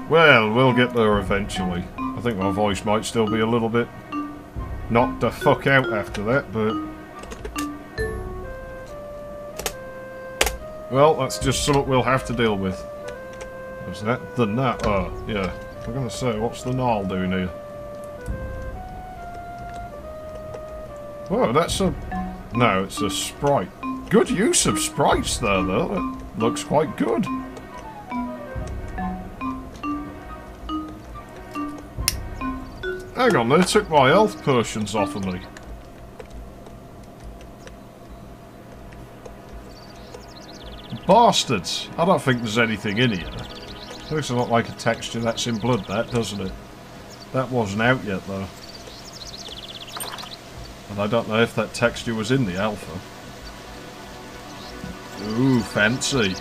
Well, we'll get there eventually. I think my voice might still be a little bit knocked the fuck out after that, but... Well, that's just something we'll have to deal with. What's that? The gnat? Oh, yeah. I'm gonna say, what's the gnarl doing here? Whoa, that's a... No, it's a sprite. Good use of sprites there, though. It looks quite good. Hang on, they took my health potions off of me. Bastards! I don't think there's anything in here. Looks a lot like a texture that's in blood, that, doesn't it? That wasn't out yet, though. And I don't know if that texture was in the alpha. Ooh, fancy.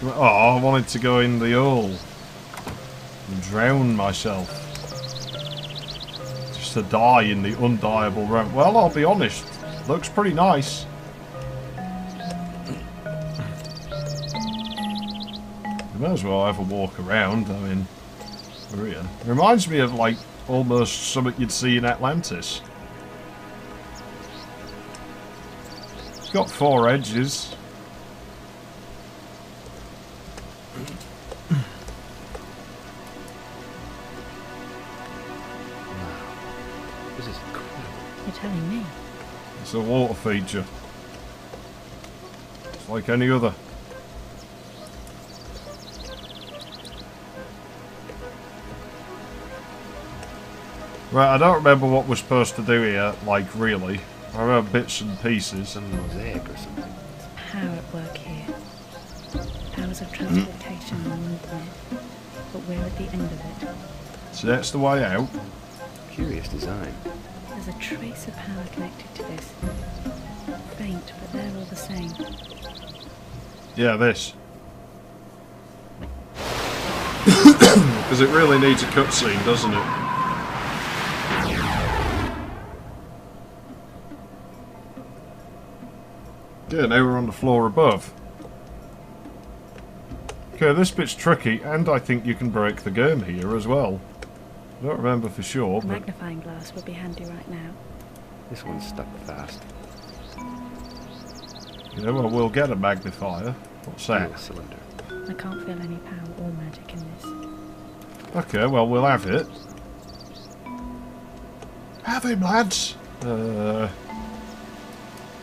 Come on. Oh, I wanted to go in the hole and drown myself. Just to die in the undiable realm. Well, I'll be honest. Looks pretty nice. You may as well have a walk around. I mean, we're here. It reminds me of, like, almost something you'd see in Atlantis. It's got 4 edges. This is incredible. You're telling me? It's a water feature. It's like any other. Right, I don't remember what we're supposed to do here, like, really. I remember bits and pieces. Some mosaic or something. Power at work here. Powers of transportation and movement. But we're at the end of it. So that's the way out. Curious design. There's a trace of power connected to this. Faint, but they're all the same. Yeah, this. Because it really needs a cutscene, doesn't it? Yeah, now we're on the floor above. Okay, this bit's tricky, and I think you can break the game here as well. I don't remember for sure, A but... magnifying glass would be handy right now. This one's stuck fast. Yeah, well, we'll get a magnifier. What's that? Fuel cylinder. I can't feel any power or magic in this. Okay, well, we'll have it. Have him, lads!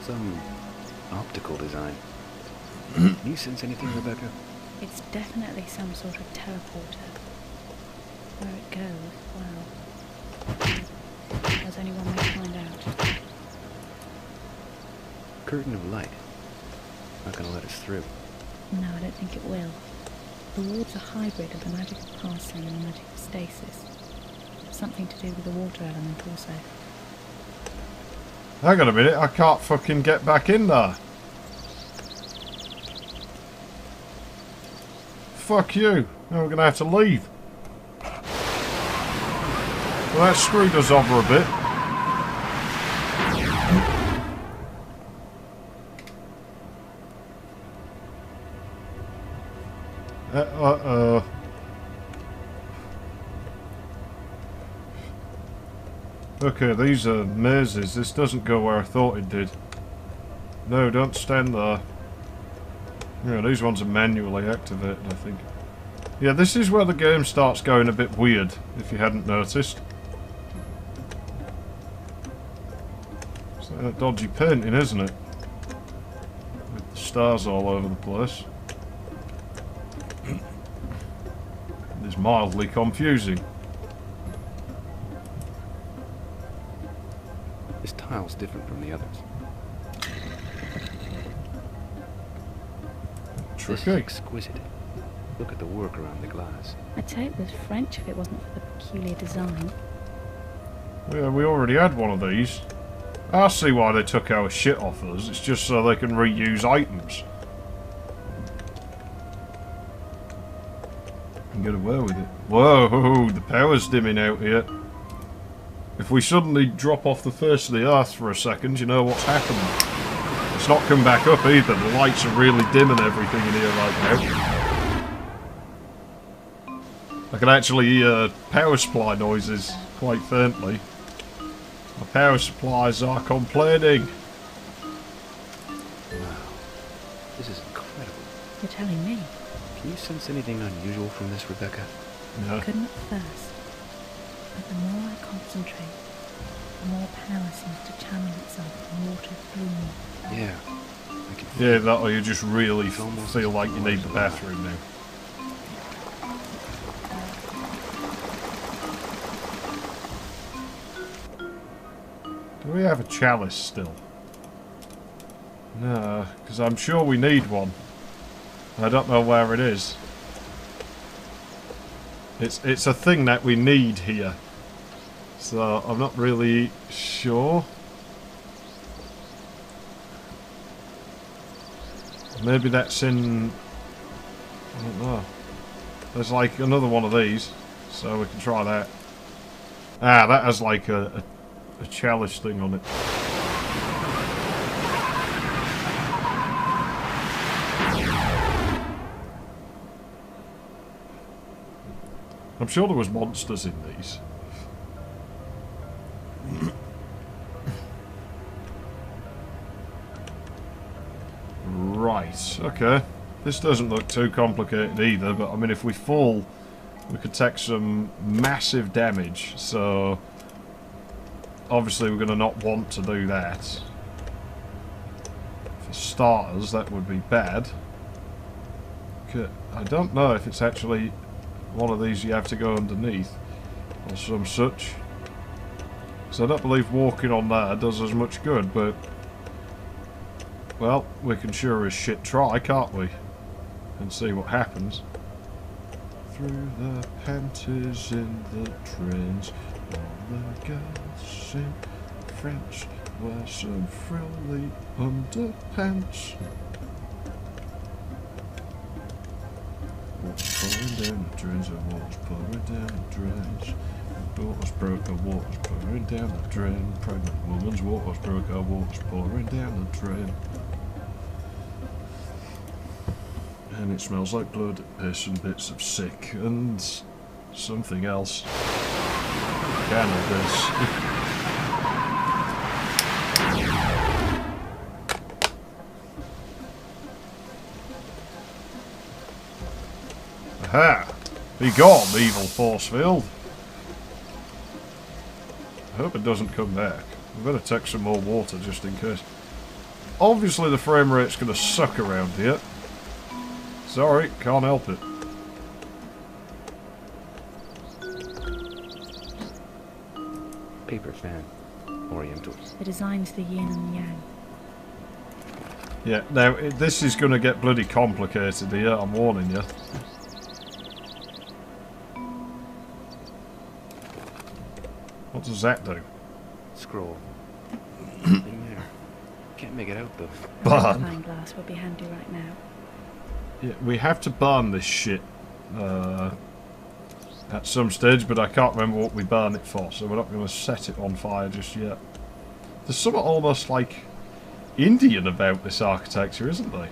Some optical design. You sense anything, Rebecca? It's definitely some sort of teleporter. Where it goes, well... There's only one way to find out. Curtain of light. Not gonna let us through. No, I don't think it will. The ward's a hybrid of the magic of passing and the magic of stasis. Something to do with the water element also. Hang on a minute, I can't fucking get back in there. Fuck you. Now we're gonna have to leave. Well, that screwed us over a bit. Okay, these are mazes. This doesn't go where I thought it did. No, don't stand there. Yeah, these ones are manually activated, I think. Yeah, this is where the game starts going a bit weird, if you hadn't noticed. It's like that dodgy painting, isn't it? With the stars all over the place. It's mildly confusing. This tile's different from the others. This is Tricky. exquisite. Look at the work around the glass. I'd say it was French if it wasn't for the peculiar design. Yeah, we already had one of these. I see why they took our shit off us. It's just so they can reuse items. And get away with it. Whoa, the power's dimming out here. If we suddenly drop off the face of the earth for a second, you know what's happened. The It's not come back up either. The lights are really dim and everything in here right now. I can actually hear power supply noises quite faintly. My power supplies are complaining. Wow. This is incredible. You're telling me. Can you sense anything unusual from this, Rebecca? No. Couldn't at first. But the more I concentrate, the more power seems to channel itself and water through me. Yeah. I can feel Yeah, it. that or you just really It's almost feel as like you if need it's the alive. bathroom now. Do we have a chalice still? No, because I'm sure we need one. I don't know where it is. It's a thing that we need here. So I'm not really sure. Maybe that's in... I don't know. There's like another one of these. So we can try that. Ah, that has like a chalice thing on it. I'm sure there was monsters in these. Right, okay. This doesn't look too complicated either, but I mean if we fall, we could take some massive damage, so obviously we're going to not want to do that. For starters, that would be bad. Okay, I don't know if it's actually one of these you have to go underneath or some such. So I don't believe walking on there does as much good, but well, we can sure as shit try, can't we? And see what happens. Through the panties in the trains, all the girls in French wear some frilly underpants. Water's pouring down the drains, the water's pouring down the drains. The water's broke, the water's pouring down the drain. Pregnant woman's water's broke, her water's pouring down the drain. And it smells like blood, piss and bits of sick and something else. Cannabis. Aha! Be gone, evil force field. I hope it doesn't come back. We better take some more water just in case. Obviously the frame rate's going to suck around here. Sorry, can't help it. Paper fan. Oriental. The design's the yin and the yang. Yeah, now this is going to get bloody complicated here, I'm warning you. What does that do? Scroll. Nothing there. Can't make it out though. A Burn. magnifying glass would be handy right now. Yeah, we have to burn this shit at some stage, but I can't remember what we burn it for, so we're not going to set it on fire just yet. There's something almost like Indian about this architecture, isn't there?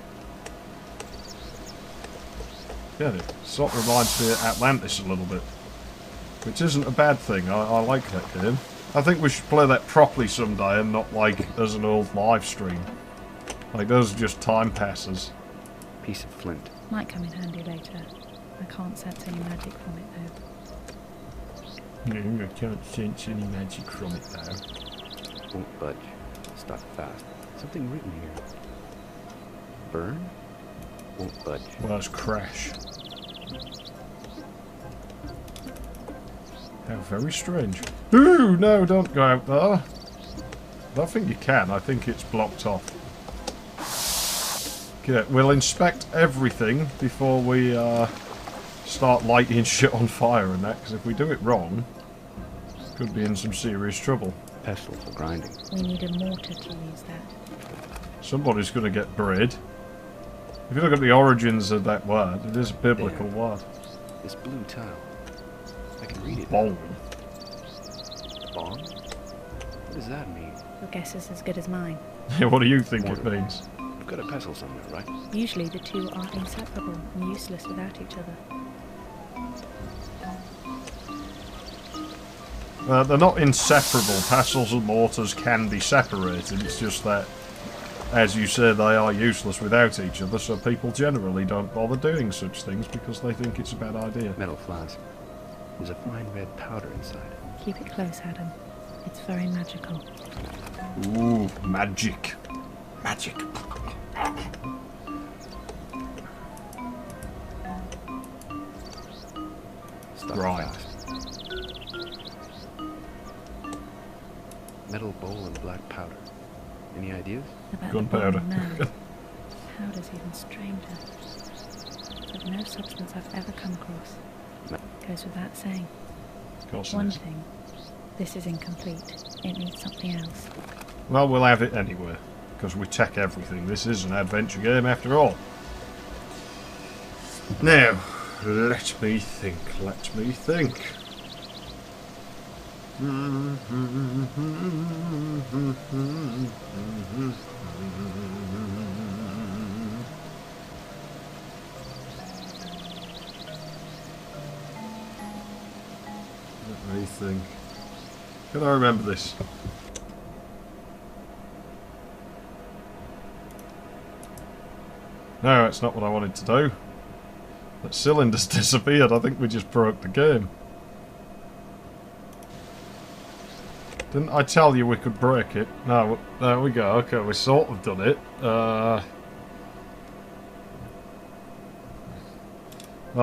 Yeah, it sort of reminds me of Atlantis a little bit. Which isn't a bad thing, I like that game. I think we should play that properly someday and not like as an old live stream. Like those are just time passes. Piece of flint. Might come in handy later. I can't sense any magic from it though. I can't sense any magic from it though. Won't budge. Stuck fast. Something written here. Burn? Won't budge. Well, that's crash. How very strange. Ooh, no, don't go out there. I don't think you can. I think it's blocked off. Okay, we'll inspect everything before we start lighting shit on fire and that, because if we do it wrong, could be in some serious trouble. Pestle for grinding. We need a mortar to use that. Somebody's going to get bread. If you look at the origins of that word, it is a biblical word. This blue tile. I can read it. Bong. Bong? What does that mean? Your guess is as good as mine. What do you think it means? We've got a pestle somewhere, right? Usually the two are inseparable and useless without each other. They're not inseparable. Pestles and mortars can be separated. It's just that, as you said, they are useless without each other, so people generally don't bother doing such things because they think it's a bad idea. Metal flask. There's a fine red powder inside. Keep it close, Adam. It's very magical. Ooh, magic. Magic. Stuck Right. fast. Metal bowl and black powder. Any ideas? About Gunpowder. the bomb, no. Powder's even stranger. But no substance I've ever come across. Goes without saying. Of course it One is. thing. This is incomplete. It needs something else. Well, we'll have it anyway, because we check everything. This is an adventure game after all. Now, let me think, let me think. Let me think. Can I remember this? No, it's not what I wanted to do. That cylinder's disappeared. I think we just broke the game. Didn't I tell you we could break it? No, there we go. Okay, we sort of done it. Well,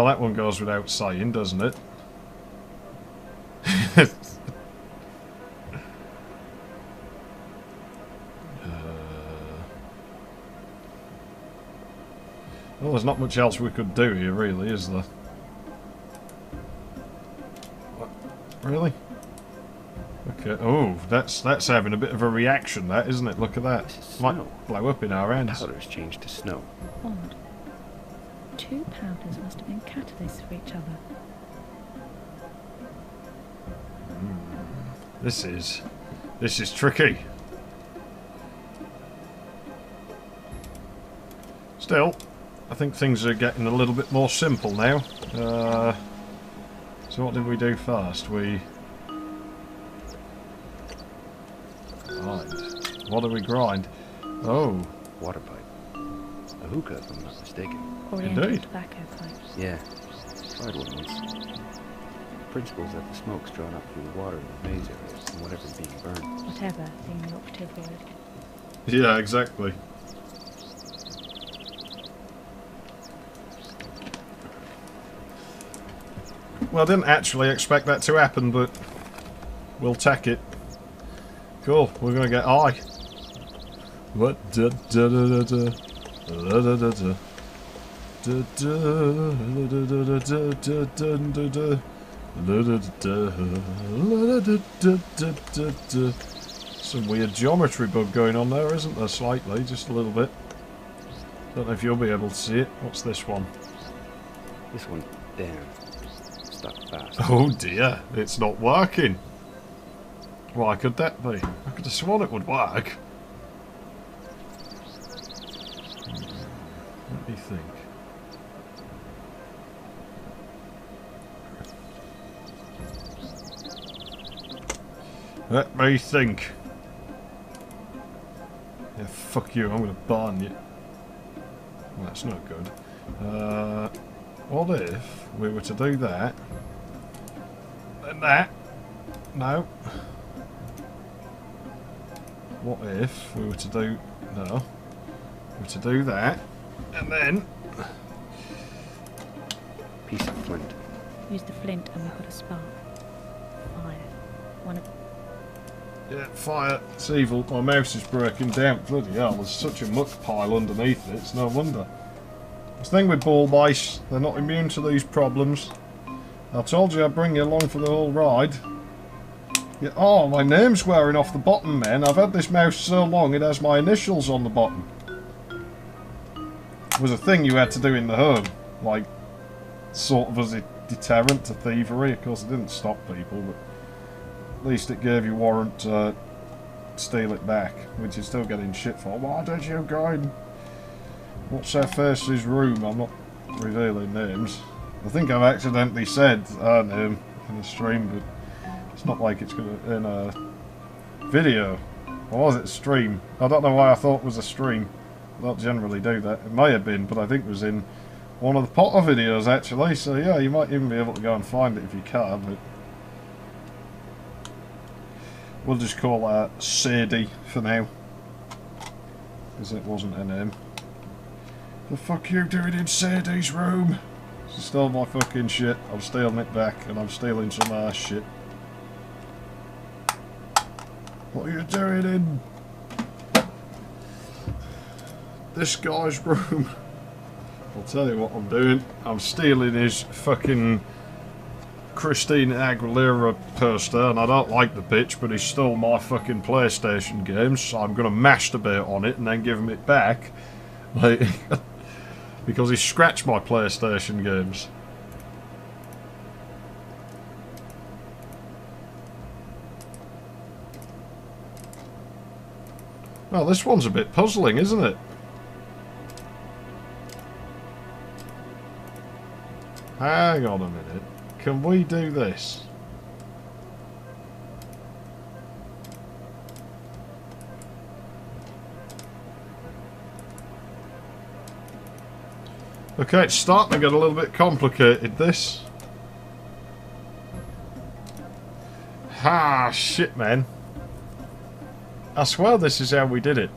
that one goes without saying, doesn't it? Well, there's not much else we could do here, really, is there? What? Really? Okay. Oh, that's having a bit of a reaction, that, isn't it? Look at that. This is Might snow. blow up in our hands. Powder's changed to snow. Odd. Two powders must have been catalysts for each other. This is tricky. Still, I think things are getting a little bit more simple now. So what did we do first? We grind. What do we grind? Oh, Water pipe. A hookah, if I'm not mistaken. Oriental Indeed. Ah, tobacco pipe. Yeah. Tried one once. Principles that the smoke's drawn up through the water in the maze areas and whatever's being burned. Whatever being the operative word. yeah, exactly. Well, I didn't actually expect that to happen, but we'll take it. Cool, we're gonna get high. What? Da da da da da da da da. Da da da da da da da da da. Some weird geometry bug going on there, isn't there? Slightly, just a little bit. Don't know if you'll be able to see it. What's this one? This one, damn. Stuck fast. Oh dear, it's not working. Why could that be? I could have sworn it would work. Let me think. Let me think. Yeah, fuck you, I'm gonna burn you. Well, that's not good. What if we were to do that? And that? No. What if we were to do... No. We were to do that, and then... Piece of flint. Use the flint and we've got a spark. Fire. One of Yeah, fire. It's evil. My mouse is breaking down. Bloody hell, there's such a muck pile underneath it. It's no wonder. This thing with ball mice, they're not immune to these problems. I told you I'd bring you along for the whole ride. Yeah, oh, my name's wearing off the bottom, man. I've had this mouse so long it has my initials on the bottom. It was a thing you had to do in the home. Like, sort of as a deterrent to thievery. Of course, it didn't stop people, but at least it gave you warrant steal it back, which is still getting shit for. Why did you go in? What's their face's room? I'm not revealing names. I think I've accidentally said our name in the stream, but it's not like it's gonna in a video. Or was it a stream? I don't know why I thought it was a stream. I don't generally do that. It may have been, but I think it was in one of the Potter videos actually. So yeah, you might even be able to go and find it if you can. But we'll just call her Sadie for now, because it wasn't her name. The fuck you doing in Sadie's room? She stole my fucking shit. I'm stealing it back, and I'm stealing some ass shit. What are you doing in this guy's room? I'll tell you what I'm doing. I'm stealing his fucking Christina Aguilera poster, and I don't like the bitch, but he stole my fucking PlayStation games, so I'm gonna masturbate on it and then give him it back. Like, because he scratched my PlayStation games. Well, this one's a bit puzzling, isn't it? Hang on a minute. Can we do this? Okay, it's starting to get a little bit complicated, this. Ah, shit, man. I swear this is how we did it.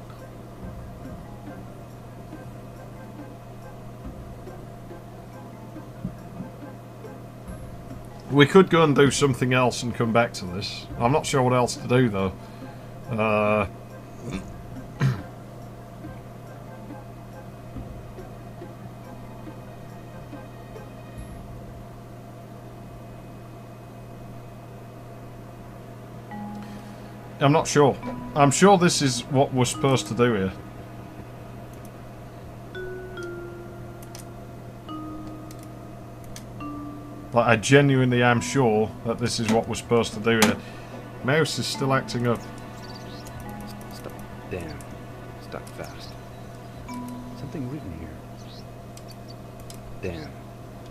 We could go and do something else and come back to this. I'm not sure what else to do, though. I'm not sure. I'm sure this is what we're supposed to do here. Like, I genuinely am sure that this is what we're supposed to do here. Mouse is still acting up. Stuck. Damn. Stuck fast. Something written here. Damn.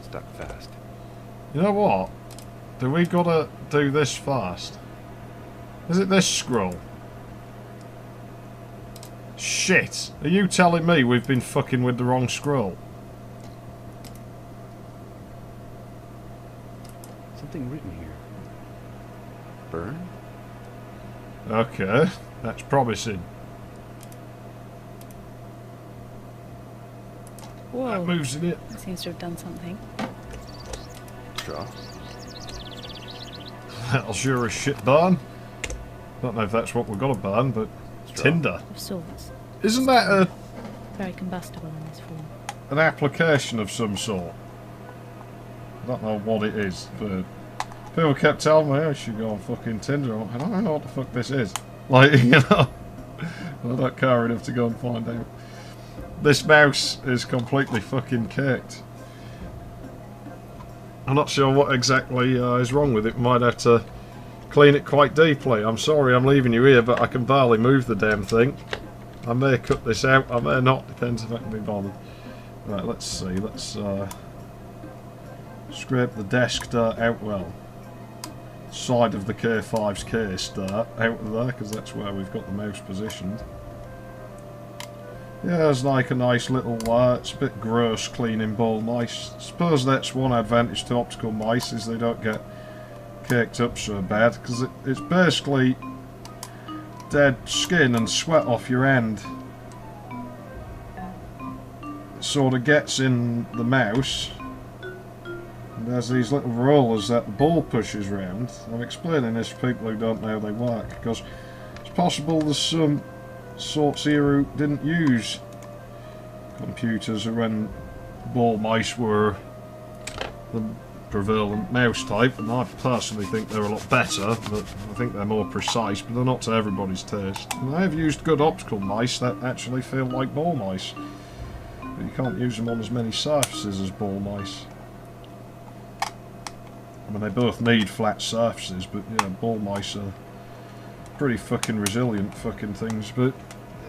Stuck fast. You know what? Do we gotta do this fast? Is it this scroll? Shit! Are you telling me we've been fucking with the wrong scroll? Something written here. Burn? Okay, that's promising. Whoa. That moves in it. That seems to have done something. Straw? That'll sure as shit burn. Don't know if that's what we've got to burn, but Straw. tinder. Of sorts. Isn't that Very combustible in this form. an application of some sort? I don't know what it is, but people kept telling me I should go on fucking Tinder. I don't know what the fuck this is. Like, you know, I don't care enough to go and find out. This mouse is completely fucking caked. I'm not sure what exactly is wrong with it. Might have to clean it quite deeply. I'm sorry I'm leaving you here, but I can barely move the damn thing. I may cut this out, I may not, depends if I can be bothered. Right, let's see, let's scrape the desk dirt out well. Side of the K5's case dirt out of there, because that's where we've got the mouse positioned. Yeah, it's like a nice little, it's a bit gross cleaning ball mice. Suppose that's one advantage to optical mice, is they don't get caked up so bad, because it's basically dead skin and sweat off your hand. It sort of gets in the mouse, and there's these little rollers that the ball pushes round. I'm explaining this for people who don't know how they work, because it's possible there's some sorts here who didn't use computers when ball mice were the prevalent mouse type, and I personally think they're a lot better, but I think they're more precise, but they're not to everybody's taste. And I have used good optical mice that actually feel like ball mice, but you can't use them on as many surfaces as ball mice. I mean, they both need flat surfaces, but yeah, ball mice are pretty fucking resilient fucking things, but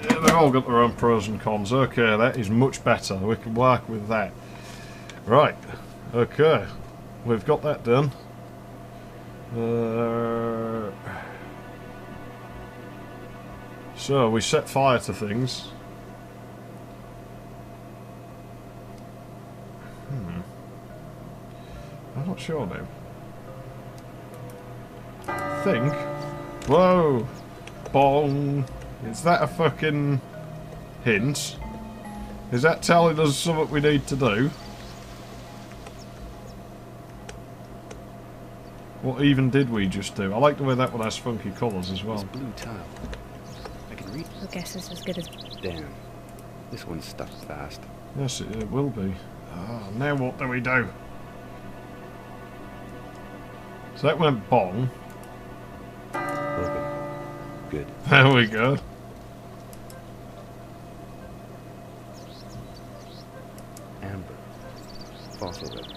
yeah, they've all got their own pros and cons. Okay, that is much better. We can work with that. Right. Okay. We've got that done. So, we set fire to things. I'm not sure now. I think... Whoa! Bong! Is that a fucking hint? Is that telling us something we need to do? What even did we just do? I like the way that one has funky colours as well. This blue tile. I can read. Your guess is as good as... Damn. This one's stuck fast. Yes, it will be. Ah, now what do we do? So that went bong. Open. Good. There we go. Amber. Fossil red.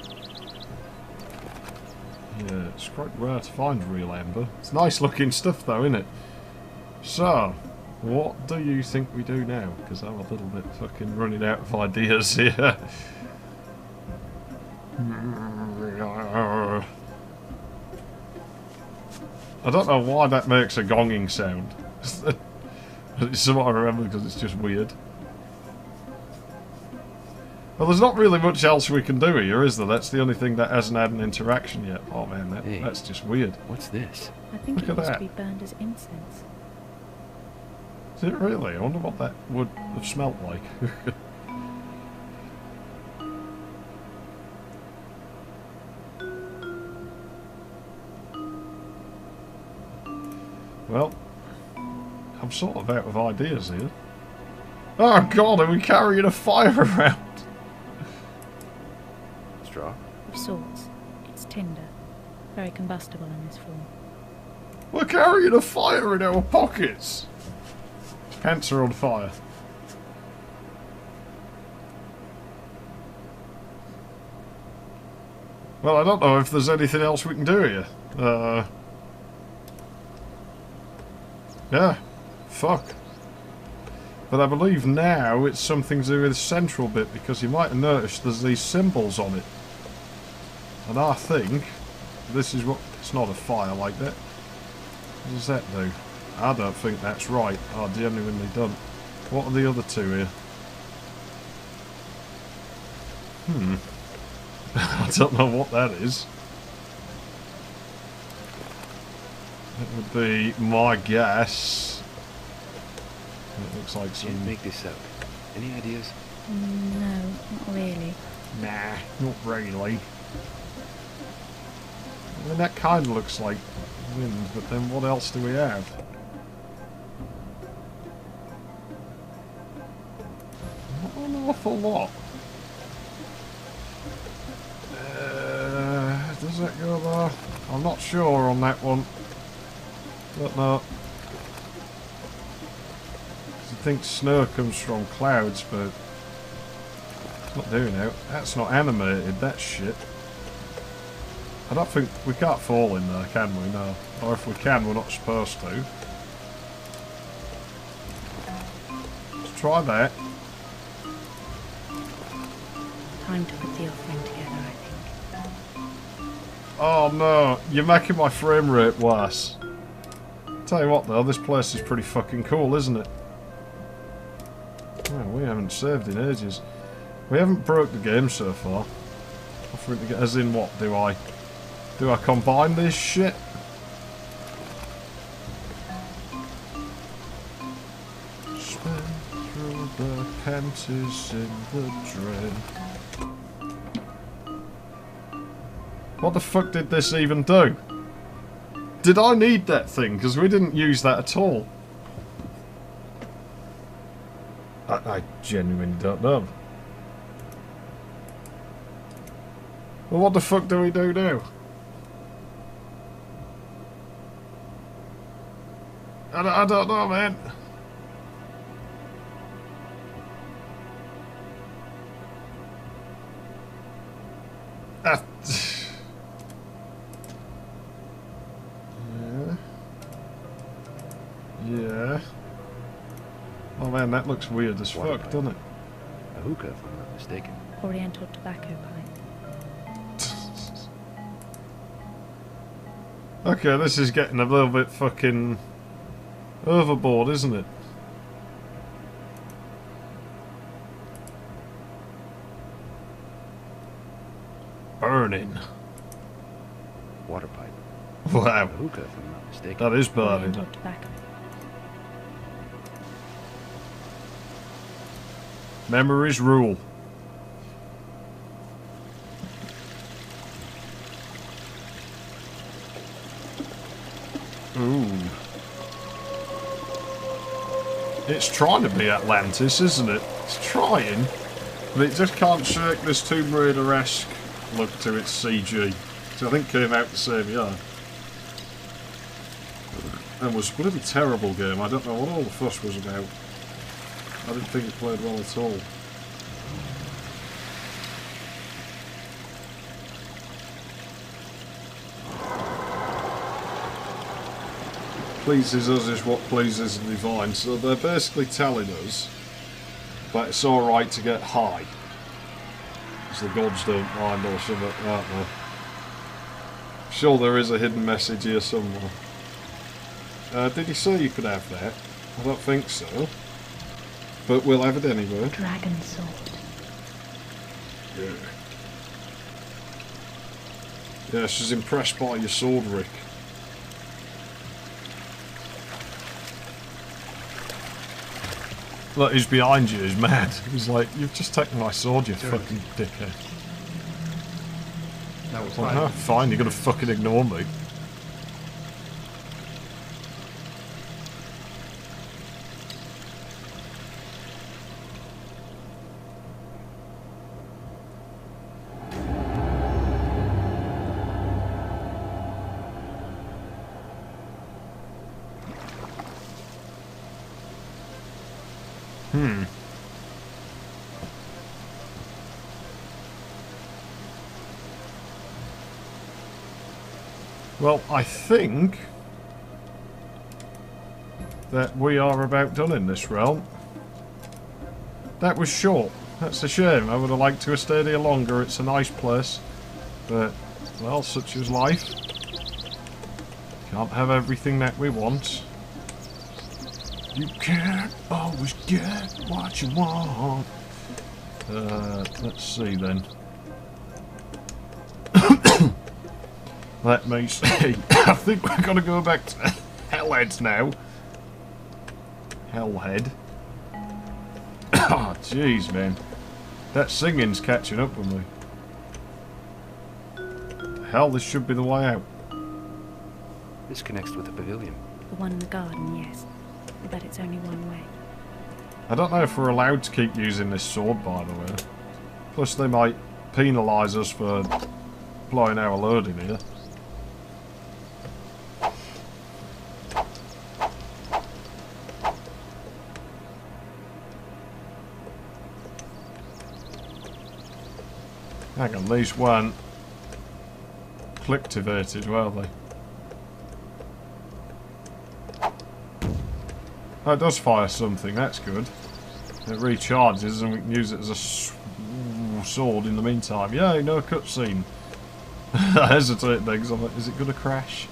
Yeah, it's quite rare to find real amber. It's nice looking stuff though, isn't it? So, what do you think we do now? Because I'm a little bit fucking running out of ideas here. I don't know why that makes a gonging sound. It's something I remember because it's just weird. Well, there's not really much else we can do here, is there? That's the only thing that hasn't had an interaction yet. Oh man, that's just weird. What's this? I think Look it at used that. to be burned as incense. Is it really? I wonder what that would have smelt like. Well, I'm sort of out of ideas here. Oh god, are we carrying a fire around? Straw? Of sorts. It's tinder. Very combustible in this form. We're carrying a fire in our pockets! Pants are on fire. Well, I don't know if there's anything else we can do here. Yeah. Fuck. But I believe now it's something to do with the central bit, because you might have noticed there's these symbols on it. And I think this is what... It's not a fire like that. What does that do? I don't think that's right. I genuinely don't. What are the other two here? I don't know what that is. That would be my guess. It looks like some... Can't make this out. Any ideas? No, not really. Nah, not really. I mean, that kind of looks like wind, but then what else do we have? Not an awful lot. Does that go there? I'm not sure on that one. But no. I think snow comes from clouds, but it's not doing it. That's not animated, that's shit. I don't think... We can't fall in there, can we? No. Or if we can, we're not supposed to. Let's try that. Time to put the offering together, I think. Oh no, you're making my frame rate worse. Tell you what though, this place is pretty fucking cool, isn't it? Well, we haven't saved in ages. We haven't broke the game so far. Offering to get... As in what, do I combine this shit? Spin through the panties in the drain. What the fuck did this even do? Did I need that thing? Because we didn't use that at all. I genuinely don't know. Well, what the fuck do we do now? I don't know, man. Yeah. Man, that looks weird as Water fuck, pipe. doesn't it? A hookah, if I'm not mistaken. Oriental tobacco pipe. Okay, this is getting a little bit fucking overboard, isn't it? Burning. Water pipe. A Wow, hookah, if I'm not mistaken. that is burning. Oriental tobacco. Memories rule. Ooh. It's trying to be Atlantis, isn't it? It's trying, but it just can't shake this Tomb Raider-esque look to its CG, which I think came out the same year. And was a bloody terrible game. I don't know what all the fuss was about. I didn't think it played well at all. Pleases us is what pleases the divine. So they're basically telling us that it's alright to get high. Because the gods don't mind or something, aren't they? Sure there is a hidden message here somewhere. Did he say you could have that? I don't think so. But we'll have it anyway. Dragon sword. Yeah. Yeah, she's impressed by your sword, Rick. Look, he's behind you, he's mad. He's like, you've just taken my sword, you fucking dickhead. That was Well, fine. no, fine, you're gonna fucking ignore me. Well, I think that we are about done in this realm. That was short. That's a shame. I would have liked to have stayed here longer. It's a nice place. But, well, such is life. Can't have everything that we want. You can't always get what you want. Let's see then. Let me see. I think we're going to go back to Hellhead now. Hellhead. Oh, jeez, man. That singing's catching up with me. Hell, this should be the way out. This connects with the pavilion. The one in the garden, yes. But it's only one way. I don't know if we're allowed to keep using this sword, by the way. Plus, they might penalise us for blowing our load in here. Hang on, these weren't clicktivated, were they? Oh, it does fire something, that's good. It recharges and we can use it as a sword in the meantime. Yay, no cutscene. I hesitate then because I'm like, is it going to crash?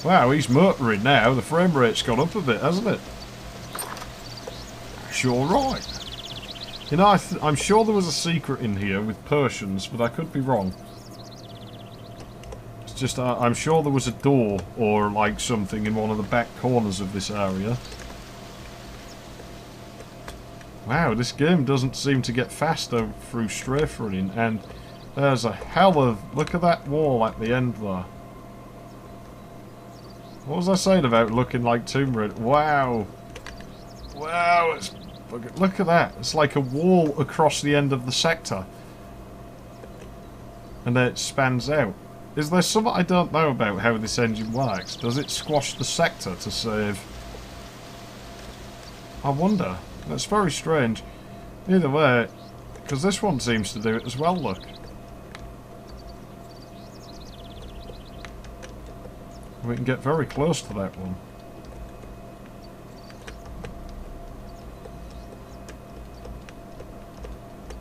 Wow, he's motoring now. The frame rate's gone up a bit, hasn't it? Sure right. You know, I'm sure there was a secret in here with Persians, but I could be wrong. It's just, I'm sure there was a door or like something in one of the back corners of this area. Wow, this game doesn't seem to get faster through strafe running, and there's a hell of... Look at that wall at the end there. What was I saying about looking like Tomb Raider? Wow. Wow, it's... Look at that. It's like a wall across the end of the sector. And then it spans out. Is there something I don't know about how this engine works? Does it squash the sector to save... I wonder. That's very strange. Either way, because this one seems to do it as well, look. We can get very close to that one.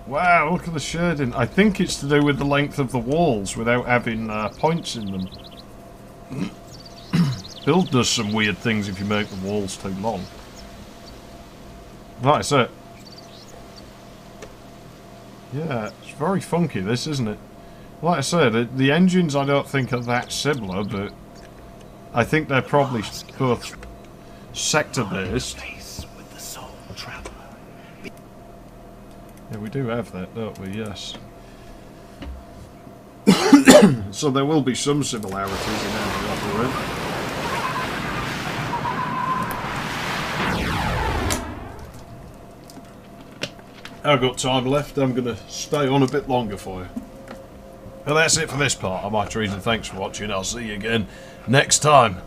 Wow, look at the shading. I think it's to do with the length of the walls without having points in them. Build does some weird things if you make the walls too long. Right, that's it. Yeah, it's very funky this, isn't it? Like I said, the engines I don't think are that similar, but I think they're probably both sector-based. Yeah, we do have that, don't we? Yes. So there will be some similarities in how we operate. I've got time left. I'm going to stay on a bit longer for you. And that's it for this part. I'm Mike Treason. Thanks for watching. I'll see you again next time.